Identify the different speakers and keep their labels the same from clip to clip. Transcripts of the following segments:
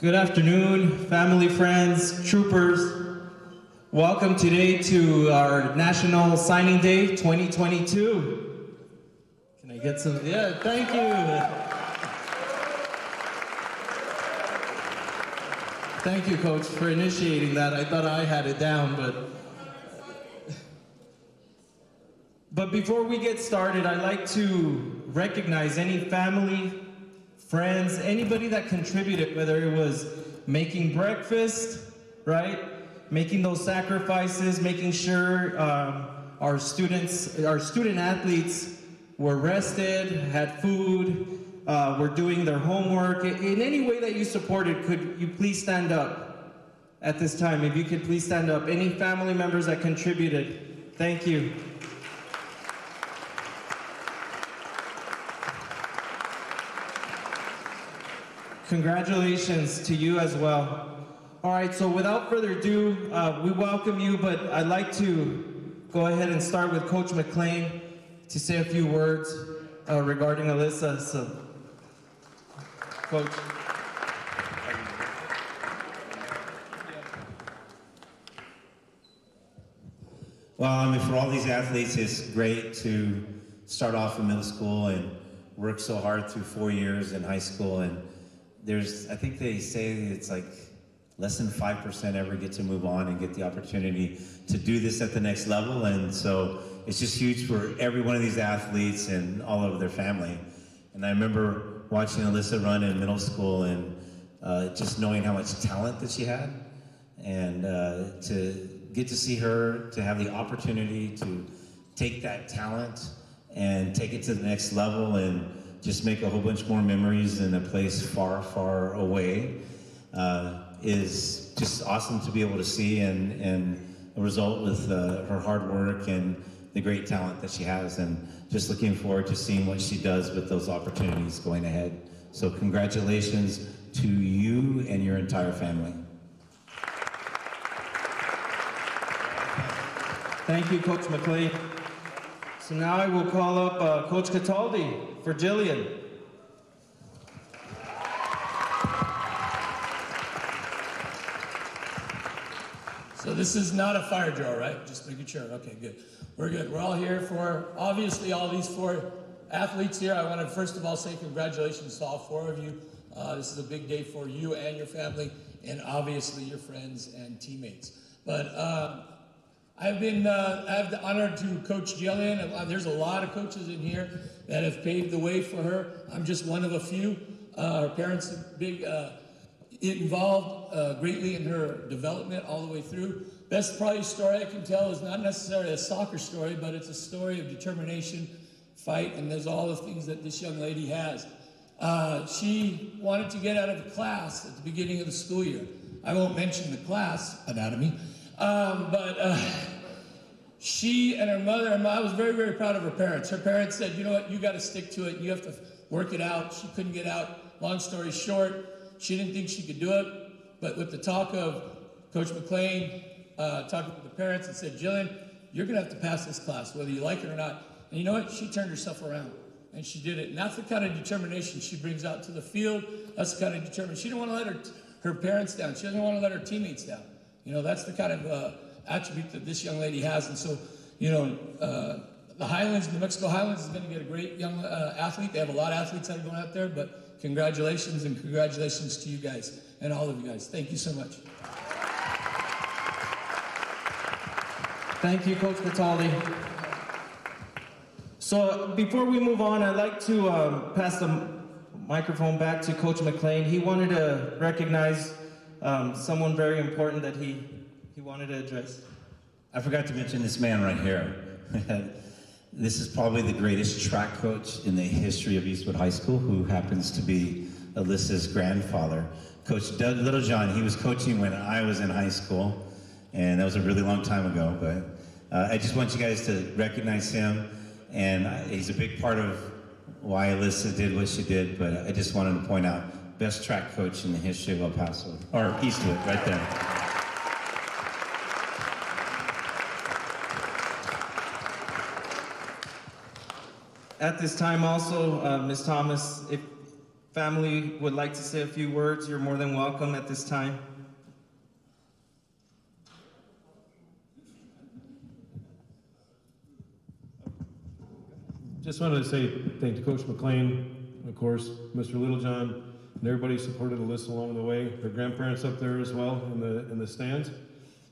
Speaker 1: Good afternoon, family, friends, troopers. Welcome today to our National Signing Day 2022. Can I get some? Yeah, thank you. Thank you, Coach, for initiating that. I thought I had it down, but before we get started, I'd like to recognize any family, friends, anybody that contributed, whether it was making breakfast, right? Making those sacrifices, making sure our student athletes were rested, had food, were doing their homework. In any way that you supported, could you please stand up at this time? If you could please stand up. Any family members that contributed, thank you. Congratulations to you as well. All right, so without further ado, we welcome you, but I'd like to go ahead and start with Coach McLean to say a few words regarding Alyssa. So, Coach.
Speaker 2: Well, I mean, for all these athletes, it's great to start off in middle school and work so hard through 4 years in high school. And I think they say it's like less than 5% ever get to move on and get the opportunity to do this at the next level. And so it's just huge for every one of these athletes and all of their family. And I remember watching Alyssa run in middle school and just knowing how much talent that she had. And to get to see her, to have the opportunity to take that talent and take it to the next level and just make a whole bunch more memories in a place far, far away is just awesome to be able to see, and a result with her hard work and the great talent that she has, and just looking forward to seeing what she does with those opportunities going ahead. So congratulations to you and your entire family.
Speaker 1: Thank you, Coach McLean. So now I will call up Coach Cataldi for Jillian.
Speaker 3: So this is not a fire drill, right? Just making sure. Okay, good. We're good. We're all here for, obviously, all these 4 athletes here. I want to first of all say congratulations to all 4 of you. This is a big day for you and your family, and obviously your friends and teammates. But I have the honor to coach Jillian. There's a lot of coaches in here that have paved the way for her. I'm just one of a few. Her parents have involved greatly in her development all the way through. Best probably story I can tell is not necessarily a soccer story, but it's a story of determination, fight, and there's all the things that this young lady has. She wanted to get out of the class at the beginning of the school year. I won't mention the class, anatomy, but she and her mother, and I was very, very proud of her parents. Her parents said, you know what, you got to stick to it. You have to work it out. She couldn't get out. Long story short, she didn't think she could do it, but with the talk of Coach McLean, talking to the parents and said, Jillian, you're going to have to pass this class, whether you like it or not. And you know what? She turned herself around, and she did it. And that's the kind of determination she brings out to the field. That's the kind of determination. She didn't want to let her parents down. She doesn't want to let her teammates down. You know, that's the kind of attribute that this young lady has. And so, you know, the Highlands, New Mexico Highlands is going to get a great young athlete. They have a lot of athletes that are going out there, but congratulations, and congratulations to you guys and all of you guys. Thank you so much.
Speaker 1: Thank you, Coach Cataldi. So before we move on, I'd like to pass the microphone back to Coach McLean. He wanted to recognize someone very important that he wanted to address.
Speaker 2: I forgot to mention this man right here. This is probably the greatest track coach in the history of Eastwood High School, who happens to be Alyssa's grandfather. Coach Doug Littlejohn, he was coaching when I was in high school, and that was a really long time ago, but I just want you guys to recognize him, and he's a big part of why Alyssa did what she did, but I just wanted to point out, best track coach in the history of El Paso, or Eastwood, right there.
Speaker 1: At this time also, Ms. Thomas, if family would like to say a few words, you're more than welcome at this time.
Speaker 4: Just wanted to say thank you to Coach McLean, of course, Mr. Littlejohn, and everybody who supported Alyssa along the way. Her grandparents up there as well in the stands.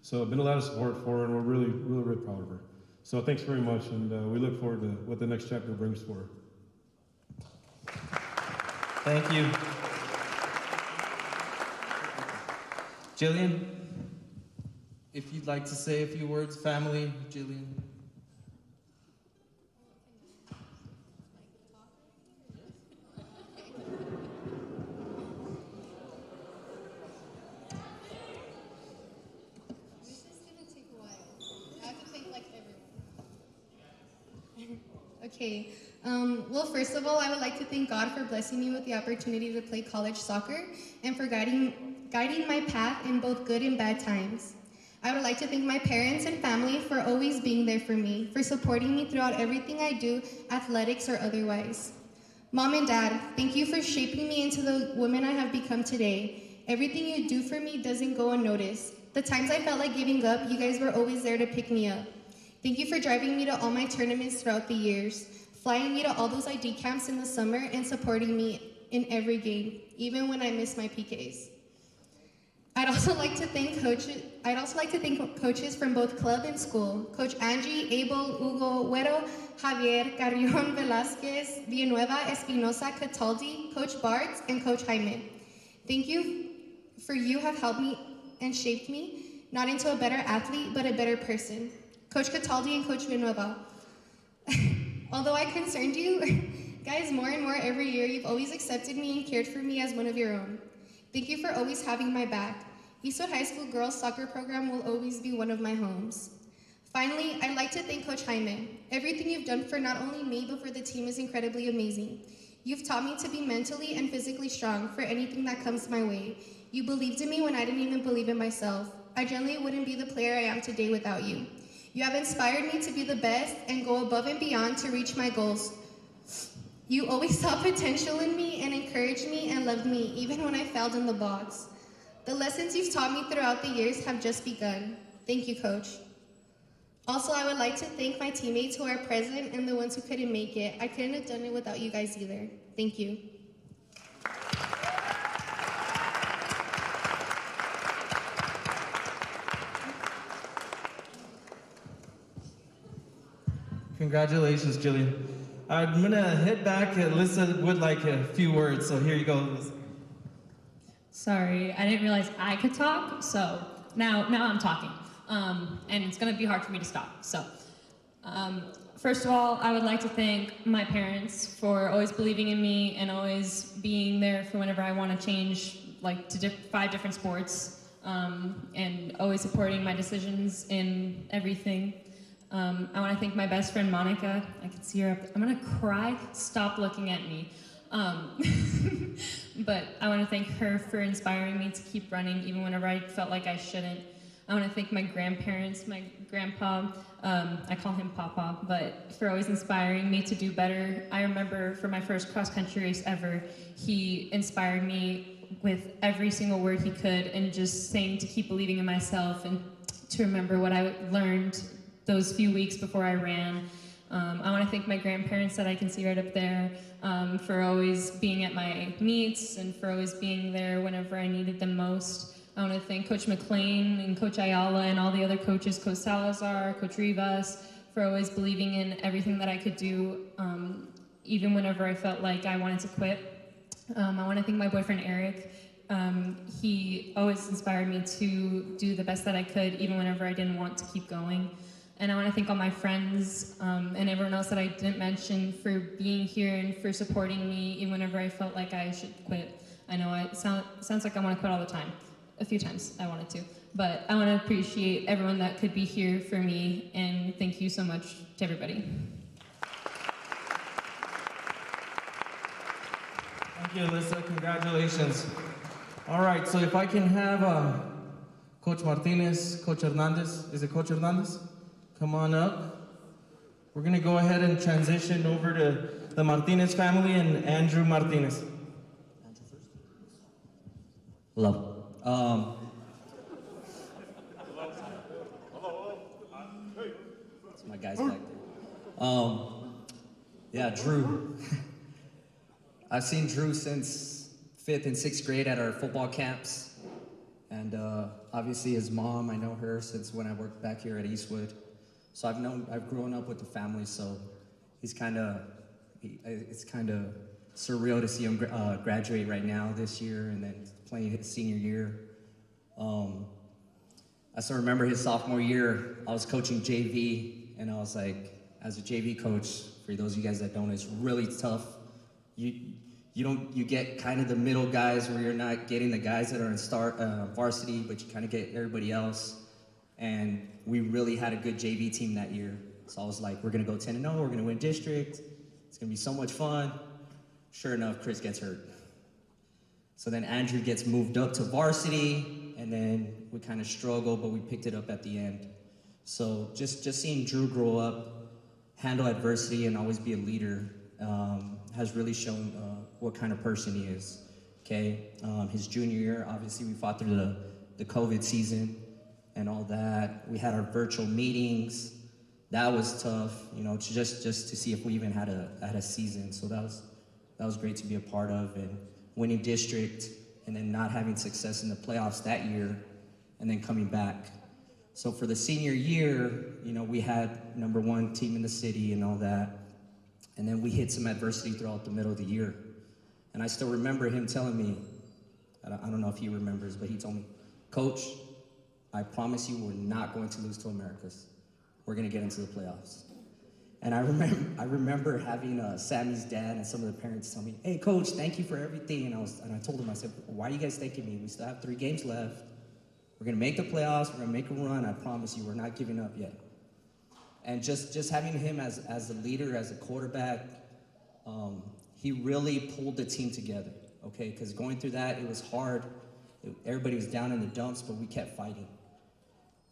Speaker 4: So been a lot of support for her, and we're really, really, really proud of her. So thanks very much, and we look forward to what the next chapter brings for her.
Speaker 1: Thank you. Jillian, if you'd like to say a few words, family, Jillian.
Speaker 5: Okay. Well, first of all, I would like to thank God for blessing me with the opportunity to play college soccer and for guiding my path in both good and bad times. I would like to thank my parents and family for always being there for me, for supporting me throughout everything I do, athletics or otherwise. Mom and Dad, thank you for shaping me into the woman I have become today. Everything you do for me doesn't go unnoticed. The times I felt like giving up, you guys were always there to pick me up. Thank you for driving me to all my tournaments throughout the years, flying me to all those ID camps in the summer, and supporting me in every game, even when I miss my PKs. I'd also like to thank coaches from both club and school. Coach Angie, Abel, Hugo, Güero, Javier, Carrion, Velasquez, Villanueva, Espinosa, Cataldi, Coach Bartz, and Coach Jaime. Thank you for you have helped me and shaped me, not into a better athlete, but a better person. Coach Cataldi and Coach Villanueva. Although I concerned you, guys, more and more every year, you've always accepted me and cared for me as one of your own. Thank you for always having my back. Eastwood High School girls soccer program will always be one of my homes. Finally, I'd like to thank Coach Jaime. Everything you've done for not only me, but for the team is incredibly amazing. You've taught me to be mentally and physically strong for anything that comes my way. You believed in me when I didn't even believe in myself. I generally wouldn't be the player I am today without you. You have inspired me to be the best and go above and beyond to reach my goals. You always saw potential in me and encouraged me and loved me, even when I failed in the box. The lessons you've taught me throughout the years have just begun. Thank you, Coach. Also, I would like to thank my teammates who are present and the ones who couldn't make it. I couldn't have done it without you guys either. Thank you.
Speaker 1: Congratulations, Jillian. I'm gonna head back. Alyssa would like a few words, so here you go, Alyssa.
Speaker 6: Sorry, I didn't realize I could talk, so now I'm talking. And it's gonna be hard for me to stop. So, first of all, I would like to thank my parents for always believing in me and always being there for whenever I want to change, like to 5 different sports, and always supporting my decisions in everything. I want to thank my best friend Monica. I can see her up there. I'm gonna cry. Stop looking at me. But I want to thank her for inspiring me to keep running even whenever I felt like I shouldn't. I want to thank my grandparents, my grandpa, I call him Papa, but for always inspiring me to do better. I remember for my first cross-country race ever, he inspired me with every single word he could and just saying to keep believing in myself and to remember what I learned those few weeks before I ran. I want to thank my grandparents that I can see right up there for always being at my meets and for always being there whenever I needed them most. I want to thank Coach McLean and Coach Ayala and all the other coaches, Coach Salazar, Coach Rivas, for always believing in everything that I could do, even whenever I felt like I wanted to quit. I want to thank my boyfriend, Eric. He always inspired me to do the best that I could, even whenever I didn't want to keep going. And I want to thank all my friends and everyone else that I didn't mention for being here and for supporting me even whenever I felt like I should quit. I know it sounds like I want to quit all the time. A few times I wanted to. But I want to appreciate everyone that could be here for me, and thank you so much to everybody.
Speaker 1: Thank you, Alyssa. Congratulations. All right, so if I can have Coach Martinez, Coach Hernandez. Is it Coach Hernandez? Come on up. We're going to go ahead and transition over to the Martinez family and Andrew Martinez.
Speaker 7: Hello. That's my guys back there. Yeah, Drew. I've seen Drew since 5th and 6th grade at our football camps. And obviously his mom, I know her since when I worked back here at Eastwood. So I've grown up with the family, so it's kind of surreal to see him graduate right now this year and then playing his senior year. I still remember his sophomore year, I was coaching JV, and I was like, as a JV coach, for those of you guys that don't, it's really tough. You get kind of the middle guys where you're not getting the guys that are in varsity, but you kind of get everybody else. And we really had a good JV team that year. So I was like, we're gonna go 10-0, we're gonna win district. It's gonna be so much fun. Sure enough, Chris gets hurt. So then Andrew gets moved up to varsity, and then we kind of struggle, but we picked it up at the end. So just seeing Drew grow up, handle adversity, and always be a leader has really shown what kind of person he is. Okay, his junior year, obviously we fought through the COVID season and all that. We had our virtual meetings. That was tough, you know, just to see if we even had a season. So that was great to be a part of, and winning district and then not having success in the playoffs that year and then coming back. So for the senior year, you know, we had #1 team in the city and all that. And then we hit some adversity throughout the middle of the year. And I still remember him telling me, I don't know if he remembers, but he told me, Coach, I promise you we're not going to lose to Americas. We're gonna get into the playoffs. And I remember having Sammy's dad and some of the parents tell me, hey Coach, thank you for everything. And I told him, I said, why are you guys thanking me? We still have 3 games left. We're gonna make the playoffs, we're gonna make a run. I promise you, we're not giving up yet. And just having him as a leader, as a quarterback, he really pulled the team together, okay? Because going through that, it was hard. Everybody was down in the dumps, but we kept fighting.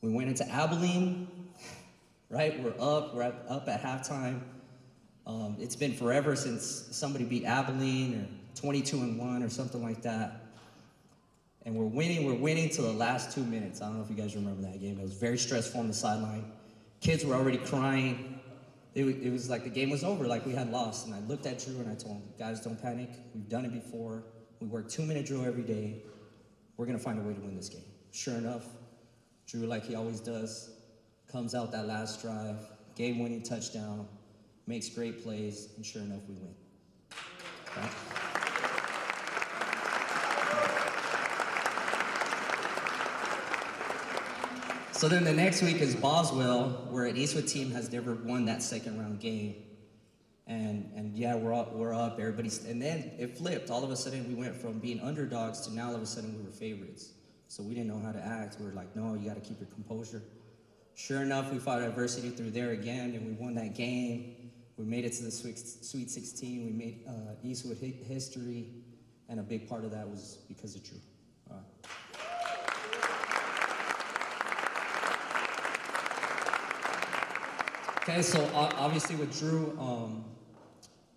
Speaker 7: We went into Abilene, right? We're up at halftime. It's been forever since somebody beat Abilene, or 22-1 or something like that. And we're winning till the last 2 minutes. I don't know if you guys remember that game. It was very stressful on the sideline. Kids were already crying. It was like the game was over, like we had lost. And I looked at Drew and I told him, guys, don't panic. We've done it before. We work 2-minute drill every day. We're gonna find a way to win this game. Sure enough, Drew, like he always does, comes out that last drive, game-winning touchdown, makes great plays, and sure enough, we win. Okay. So then the next week is Boswell, where an Eastwood team has never won that second round game. And yeah, we're up, everybody's, and then it flipped. All of a sudden we went from being underdogs to now all of a sudden we were favorites. So we didn't know how to act. We were like, no, you gotta keep your composure. Sure enough, we fought adversity through there again, and we won that game. We made it to the Sweet 16. We made Eastwood history, and a big part of that was because of Drew. Okay, so obviously with Drew,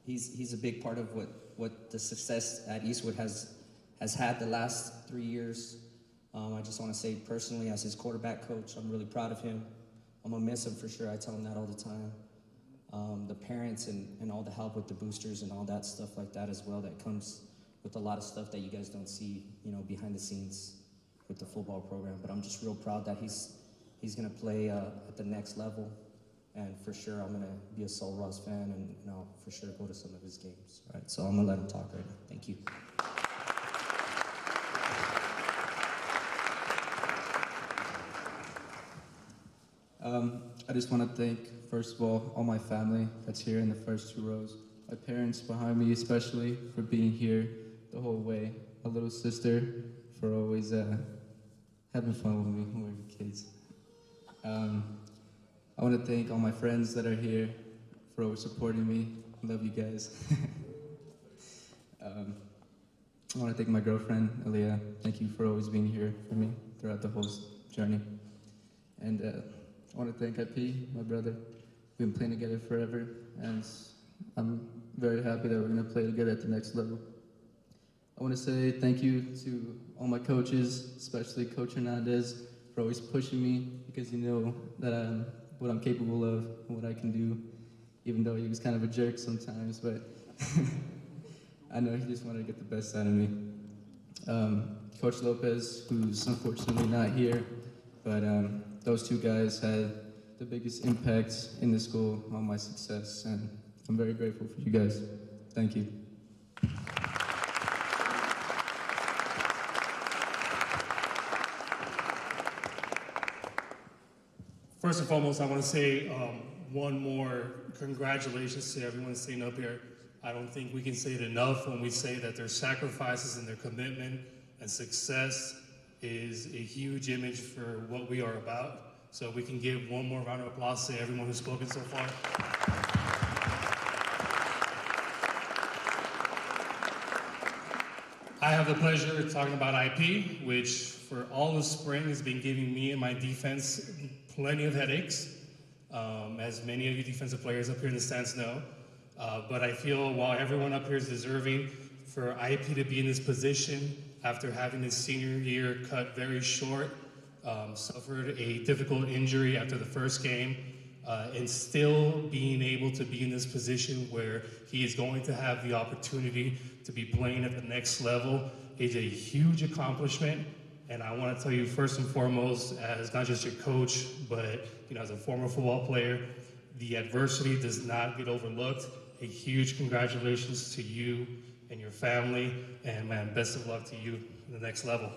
Speaker 7: he's a big part of what the success at Eastwood has had the last 3 years. I just want to say personally, as his quarterback coach, I'm really proud of him. I'm gonna miss him for sure. I tell him that all the time. The parents and all the help with the boosters and all that stuff like that as well, that comes with a lot of stuff that you guys don't see, you know, behind the scenes with the football program. But I'm just real proud that he's gonna play at the next level. And for sure, I'm gonna be a Sul Ross fan, and I'll for sure go to some of his games. All right, so I'm gonna let him talk right now. Thank you.
Speaker 8: I just want to thank, first of all my family that's here in the first 2 rows. My parents behind me especially for being here the whole way. My little sister for always having fun with me when we were kids. I want to thank all my friends that are here for always supporting me. I love you guys. I want to thank my girlfriend, Aaliyah. Thank you for always being here for me throughout the whole journey. And I want to thank IP, my brother. We've been playing together forever, and I'm very happy that we're going to play together at the next level. I want to say thank you to all my coaches, especially Coach Hernandez, for always pushing me because you know that what I'm capable of and what I can do, even though he was kind of a jerk sometimes, but I know he just wanted to get the best out of me. Coach Lopez, who's unfortunately not here, but those two guys had the biggest impact in the school on my success, and I'm very grateful for you guys. Thank you.
Speaker 9: First and foremost, I want to say one more congratulations to everyone sitting up here. I don't think we can say it enough when we say that their sacrifices and their commitment and success is a huge image for what we are about. So we can give one more round of applause to everyone who's spoken so far. I have the pleasure of talking about IP, which for all the spring has been giving me and my defense plenty of headaches, as many of you defensive players up here in the stands know. But I feel while everyone up here is deserving for IP to be in this position after having his senior year cut very short, suffered a difficult injury after the first game, and still being able to be in this position where he is going to have the opportunity to be playing at the next level is a huge accomplishment. And I want to tell you first and foremost, as not just your coach, but as a former football player, the adversity does not get overlooked. A huge congratulations to you and your family, and man, best of luck to you in the next level.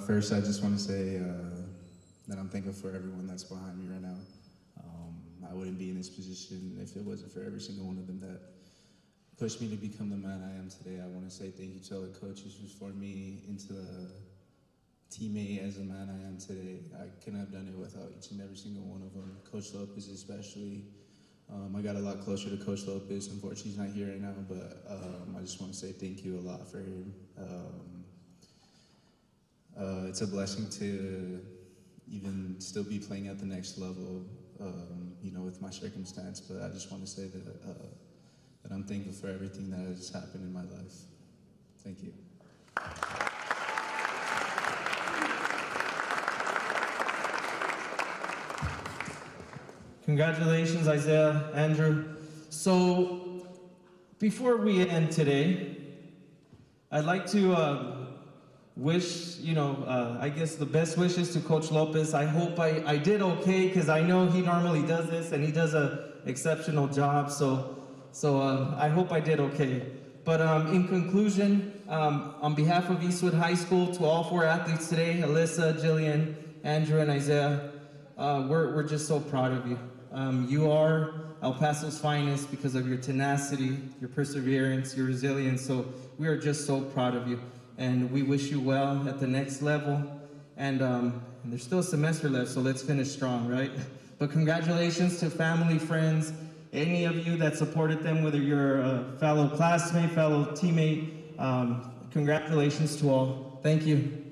Speaker 10: First, I just want to say that I'm thankful for everyone that's behind me right now. I wouldn't be in this position if it wasn't for every single one of them that pushed me to become the man I am today. I want to say thank you to all the coaches who formed me into the teammate as a man I am today. I couldn't have done it without each and every single one of them. Coach Lopez especially. I got a lot closer to Coach Lopez. Unfortunately, he's not here right now, but I just want to say thank you a lot for him. It's a blessing to even still be playing at the next level, with my circumstance, but I just want to say that I'm thankful for everything that has happened in my life. Thank you.
Speaker 1: Congratulations, Isaiah, Andrew. So, before we end today, I'd like to wish, I guess the best wishes to Coach Lopez. I hope I did okay, because I know he normally does this, and he does an exceptional job, so I hope I did okay. But in conclusion, on behalf of Eastwood High School, to all 4 athletes today, Alyssa, Jillian, Andrew, and Isaiah, we're just so proud of you. You are El Paso's finest because of your tenacity, your perseverance, your resilience, so we are just so proud of you. And we wish you well at the next level. And there's still a semester left, so let's finish strong, right? But congratulations to family, friends, any of you that supported them, whether you're a fellow classmate, fellow teammate, congratulations to all. Thank you.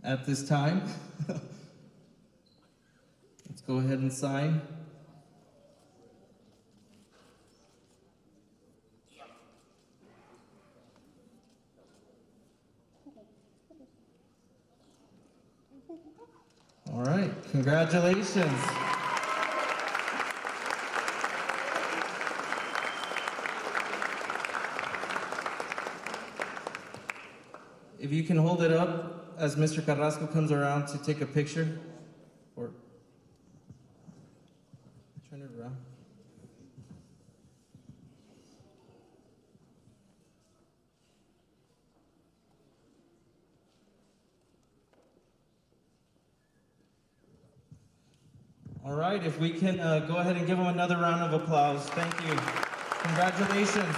Speaker 1: At this time, let's go ahead and sign. All right, congratulations. If you can hold it up as Mr. Carrasco comes around to take a picture, or turn it around. All right, if we can go ahead and give him another round of applause. Thank you. Congratulations.